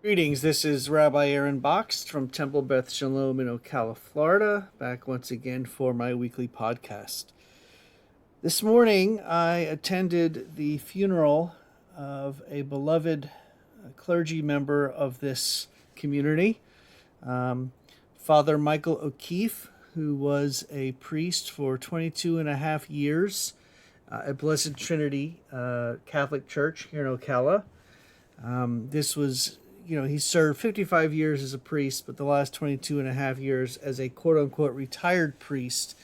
Greetings, this is Rabbi Aaron Box from Temple Beth Shalom in Ocala, Florida, back once again for my weekly podcast. This morning I attended the funeral of a beloved clergy member of this community, um, Father Michael O'Keefe, who was a priest for 22 and a half years at Blessed Trinity Catholic Church here in Ocala. This was, he served 55 years as a priest, but the last 22 and a half years as a quote unquote retired priest,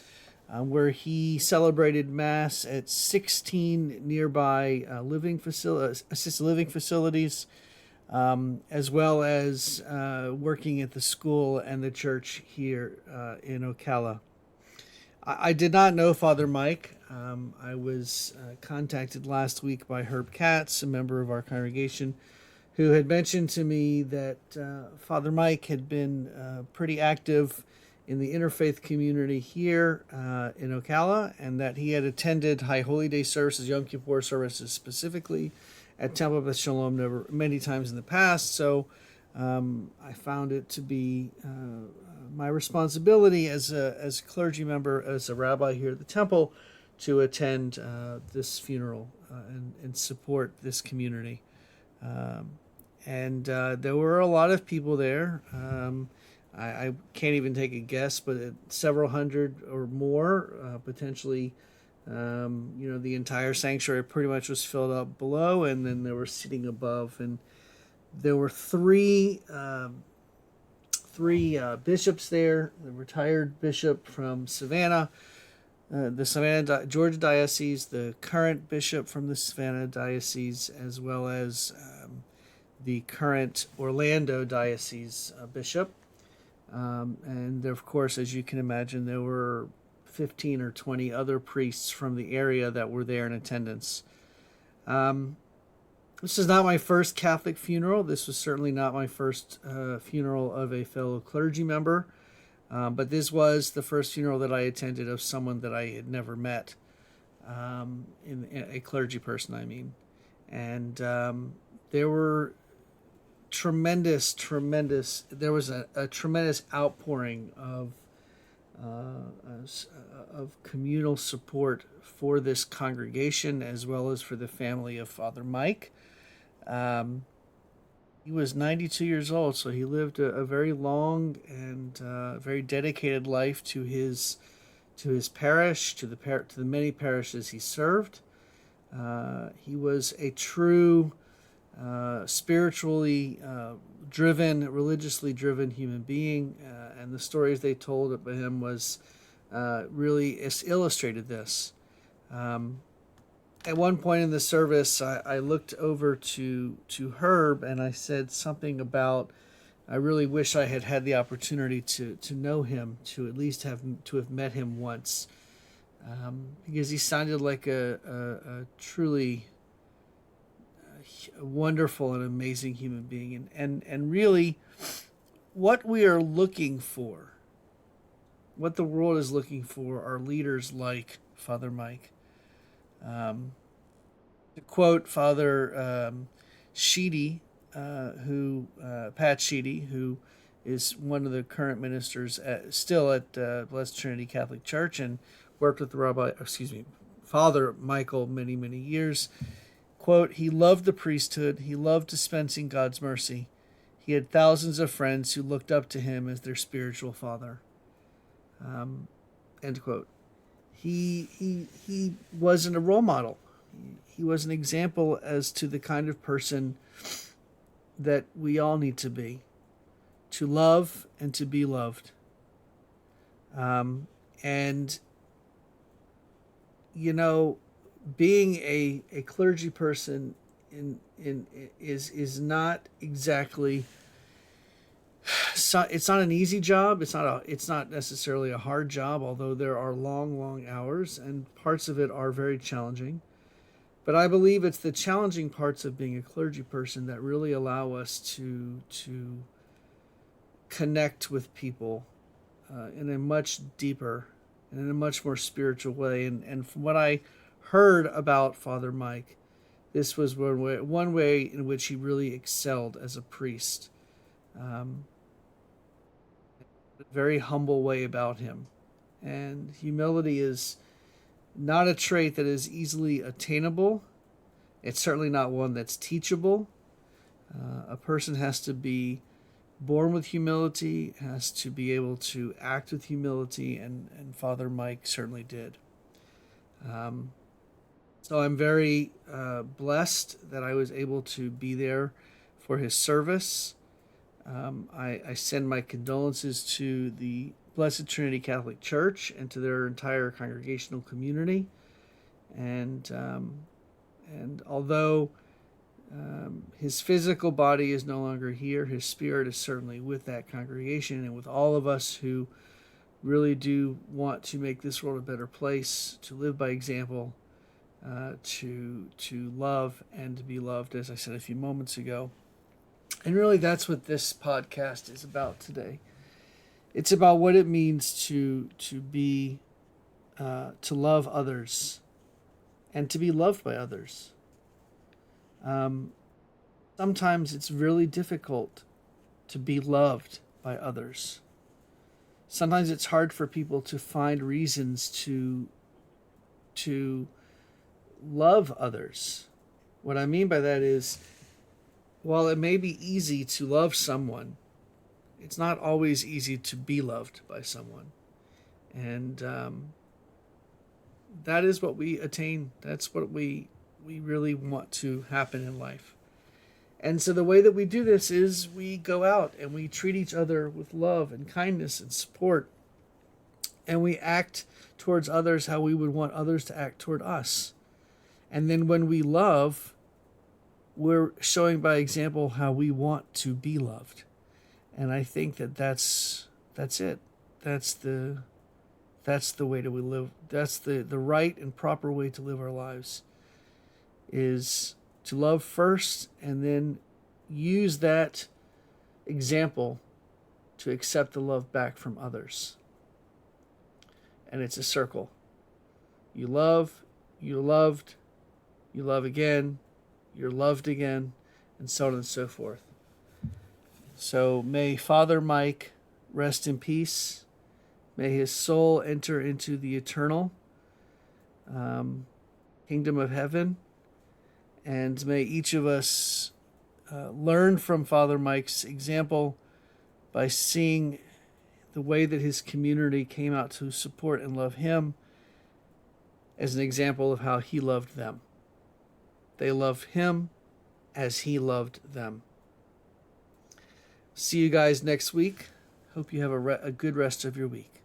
where he celebrated Mass at 16 nearby assisted living facilities, as well as working at the school and the church here in Ocala. I did not know Father Mike. I was contacted last week by Herb Katz, a member of our congregation, who had mentioned to me that Father Mike had been pretty active in the interfaith community here in Ocala, and that he had attended High Holy Day services, Yom Kippur services specifically, at Temple Beth Shalom many times in the past. So I found it to be my responsibility as a clergy member, as a rabbi here at the temple, to attend this funeral and support this community. And there were a lot of people there. I can't even take a guess, but several hundred or more, potentially. The entire sanctuary pretty much was filled up below, and then there were seating above, and there were three bishops there. The retired bishop from Savannah, the Savannah, Georgia Diocese, the current bishop from the Savannah Diocese, as well as the current Orlando Diocese bishop. And of course, as you can imagine, there were 15 or 20 other priests from the area that were there in attendance. This is not my first Catholic funeral. This was certainly not my first funeral of a fellow clergy member. But this was the first funeral that I attended of someone that I had never met, in a clergy person, I mean. And there were tremendous, there was a tremendous outpouring of communal support for this congregation, as well as for the family of Father Mike. He was 92 years old, so he lived a very long and very dedicated life to his parish, to the many parishes he served. He was a true spiritually driven, religiously driven human being, and the stories they told about him was really illustrated this. At one point in the service, I looked over to Herb, and I said something about, I really wish I had had the opportunity to know him, to at least have met him once, because he sounded like a truly wonderful and amazing human being, and really what we are looking for, what the world is looking for, are leaders like Father Mike. To quote Father Sheedy, Pat Sheedy, who is one of the current ministers still at Blessed Trinity Catholic Church, and worked with Father Michael many years. Quote, he loved the priesthood. He loved dispensing God's mercy. He had thousands of friends who looked up to him as their spiritual father. End quote. He wasn't a role model. He was an example as to the kind of person that we all need to be, to love and to be loved. And being a clergy person is not exactly, it's not an easy job. It's not necessarily a hard job, although there are long hours, and parts of it are very challenging. But I believe it's the challenging parts of being a clergy person that really allow us to connect with people in a much deeper and in a much more spiritual way. And from what I heard about Father Mike, this was one way in which he really excelled as a priest. Um, a very humble way about him. And humility is not a trait that is easily attainable. It's certainly not one that's teachable. A person has to be born with humility, has to be able to act with humility, and Father Mike certainly did. Um, so I'm very blessed that I was able to be there for his service. I send my condolences to the Blessed Trinity Catholic Church and to their entire congregational community. And although his physical body is no longer here, his spirit is certainly with that congregation and with all of us who really do want to make this world a better place, to live by example, to love and to be loved, as I said a few moments ago. And really, that's what this podcast is about today. It's about what it means to be to love others and to be loved by others. Sometimes it's really difficult to be loved by others. Sometimes it's hard for people to find reasons to love others. What I mean by that is, while it may be easy to love someone, it's not always easy to be loved by someone. And that is what we attain. That's what we really want to happen in life. And so the way that we do this is we go out and we treat each other with love and kindness and support. And we act towards others how we would want others to act toward us. And then when we love, we're showing by example how we want to be loved. And I think that's it. That's the way to live. That's the right and proper way to live our lives, is to love first and then use that example to accept the love back from others. And it's a circle. You love, you're loved, you love again, you're loved again, and so on and so forth. So may Father Mike rest in peace. May his soul enter into the eternal kingdom of heaven. And may each of us learn from Father Mike's example by seeing the way that his community came out to support and love him as an example of how he loved them. They loved him as he loved them. See you guys next week. Hope you have a good rest of your week.